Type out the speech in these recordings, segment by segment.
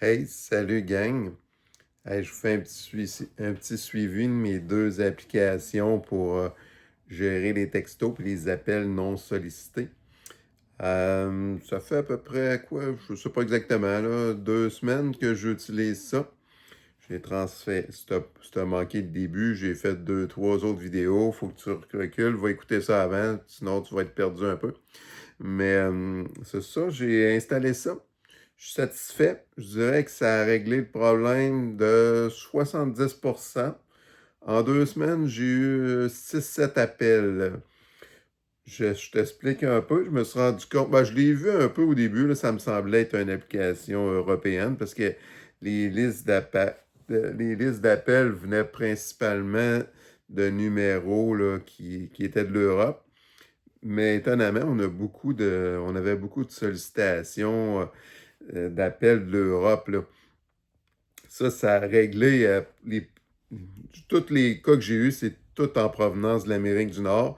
Hey, salut gang. Hey, je vous fais un petit suivi de mes deux applications pour gérer les textos et les appels non sollicités. Ça fait à peu près quoi, je ne sais pas exactement, là, 2 semaines que j'utilise ça. J'ai transféré, si t'as manqué le début, j'ai fait deux, trois autres vidéos. Faut que tu recules, va écouter ça avant, sinon tu vas être perdu un peu. Mais c'est ça, j'ai installé ça. Je suis satisfait. Je dirais que ça a réglé le problème de 70%. En 2 semaines, j'ai eu 6-7 appels. Je t'explique un peu. Je me suis rendu compte. Je l'ai vu un peu au début. Là, ça me semblait être une application européenne parce que les listes d'appels, les listes d'appels venaient principalement de numéros là, qui étaient de l'Europe. Mais étonnamment, on avait beaucoup de sollicitations d'appels de l'Europe, là. Ça a réglé tous les cas que j'ai eus, c'est tout en provenance de l'Amérique du Nord.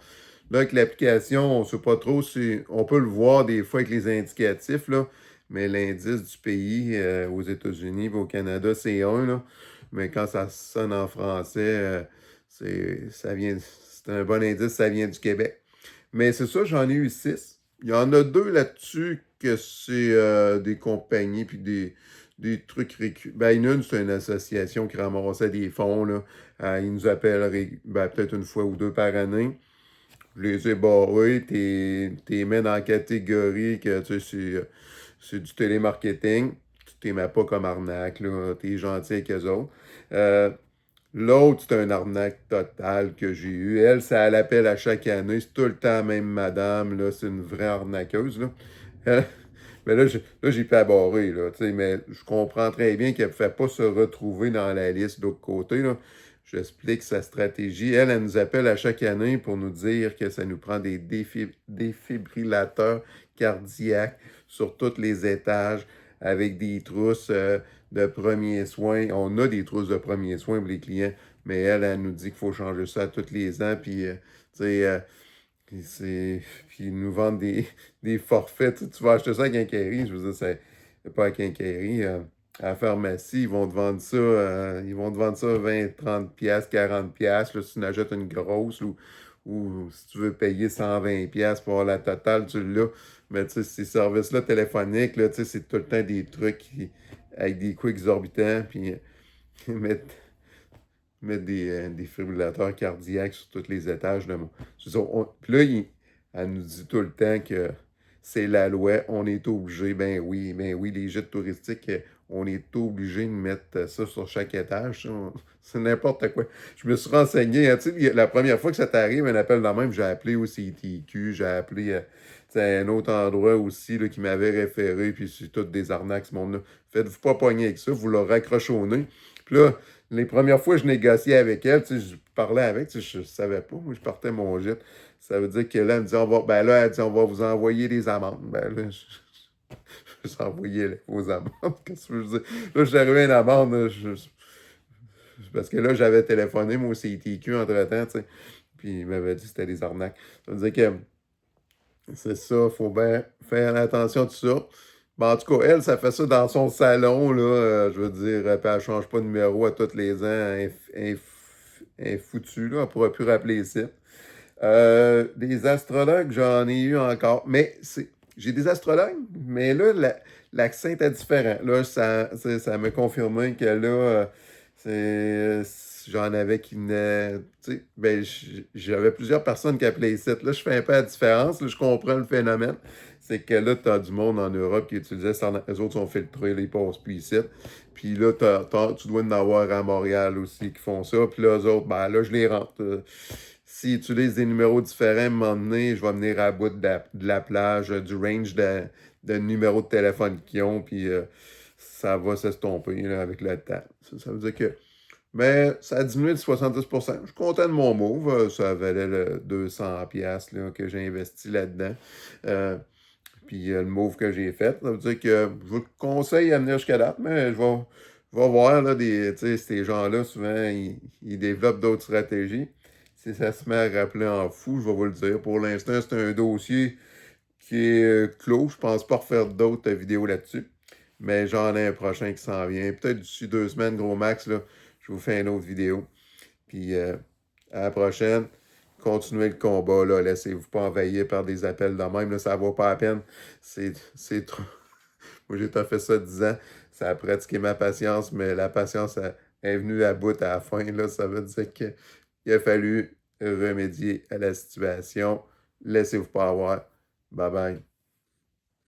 Là, avec l'application, on ne sait pas trop si on peut le voir des fois avec les indicatifs, là, mais l'indice du pays aux États-Unis et au Canada, c'est 1, là. Mais quand ça sonne en français, c'est un bon indice, ça vient du Québec. Mais c'est ça, j'en ai eu 6. Il y en a deux là-dessus que c'est des compagnies puis des trucs Ben, une, c'est une association qui ramassait des fonds, là. Ils nous appellent peut-être une fois ou deux par année. Je les ai barrés, t'es mets dans la catégorie que tu sais, c'est du télémarketing. Tu t'es mets pas comme arnaque, là. T'es gentil avec eux autres. Euh, L'autre, c'est un arnaque total que j'ai eu. Elle, ça l'appelle à chaque année. C'est tout le temps même madame, là. C'est une vraie arnaqueuse, là. Elle- mais là, j'ai pas barrer, là. Tu sais, mais je comprends très bien qu'elle ne fait pas se retrouver dans la liste de l'autre côté, là. J'explique sa stratégie. Elle nous appelle à chaque année pour nous dire que ça nous prend des défibrillateurs cardiaques sur tous les étages avec des trousses. De premiers soins. On a des trousses de premiers soins pour les clients, mais elle nous dit qu'il faut changer ça tous les ans, puis, tu sais, puis ils nous vendent des forfaits. Tu vas acheter ça à Quincaillerie, je veux dire, c'est pas à Quincaillerie. À la pharmacie, ils vont te vendre ça 20, 30 piastres, 40 piastres, là, si tu en achètes une grosse, ou si tu veux payer 120 piastres pour avoir la totale, tu l'as. Mais tu sais, ces services-là téléphoniques, là, tu sais, c'est tout le temps des trucs avec des coûts exorbitants, puis mettre, mettre des défibrillateurs cardiaques sur tous les étages de mon. Puis là, elle nous dit tout le temps que c'est la loi, on est obligé. Ben oui, les gîtes touristiques, on est obligé de mettre ça sur chaque étage. C'est n'importe quoi. Je me suis renseigné, hein, tu sais, la première fois que ça t'arrive, un appel de même, j'ai appelé au CTQ, j'ai appelé tu sais, un autre endroit aussi là, qui m'avait référé, puis c'est toutes des arnaques, ce monde-là. Faites-vous pas pogner avec ça, vous leur raccrochez au nez. Puis là, les premières fois que je négociais avec elle, tu sais, je parlais avec, tu sais, je savais pas, moi, je partais mon jet. Ça veut dire que là, elle me dit, ben là, elle dit, on va vous envoyer des amendes. Ben là, je vous envoyais aux amendes. Qu'est-ce que je veux dire? Là, j'arrivais à une amende, là, parce que là, j'avais téléphoné, moi, au CTQ entre-temps, tu sais, puis il m'avait dit que c'était des arnaques. Ça veut dire que c'est ça, il faut bien faire attention à tout ça. Ben, en tout cas, elle, ça fait ça dans son salon, là, je veux dire, puis elle ne change pas de numéro à tous les ans, elle est foutue, là, elle ne pourra plus rappeler les sites. Des astrologues, j'en ai eu encore, mais j'ai des astrologues, mais là, l'accent était différent. Là, ça m'a confirmé que là, j'en avais qui venaient, tu sais, ben, j'avais plusieurs personnes qui appelaient les sites. Là, je fais un peu la différence, là, je comprends le phénomène. C'est que là, tu as du monde en Europe qui utilisait ça, les autres sont filtrés, là, ils passent plus ici. Puis là, tu dois en avoir à Montréal aussi qui font ça. Puis là, eux autres, ben là, je les rentre. S'ils utilisent des numéros différents, à un moment donné, je vais venir à bout de la plage, du range de numéros de téléphone qu'ils ont, puis ça va s'estomper là, avec le temps. Ça veut dire que mais ça a diminué de 70%. Je suis content de mon move. Ça valait le 200$ piastres, là, que j'ai investi là-dedans. Euh, Puis le move que j'ai fait. Ça veut dire que je vous conseille à venir jusqu'à date, mais je vais voir là, tu sais, ces gens-là, souvent, ils développent d'autres stratégies. Si ça se met à rappeler en fou, je vais vous le dire. Pour l'instant, c'est un dossier qui est clos. Je pense pas refaire d'autres vidéos là-dessus. Mais j'en ai un prochain qui s'en vient. Peut-être d'ici 2 semaines, gros max, là, je vous fais une autre vidéo. Puis à la prochaine, continuez le combat, là. Laissez-vous pas envahir par des appels de même, là, ça vaut pas la peine. C'est trop. Moi, j'ai fait ça 10 ans. Ça a pratiqué ma patience, mais la patience est venue à bout à la fin. Là. Ça veut dire qu'il a fallu remédier à la situation. Laissez-vous pas avoir. Bye bye.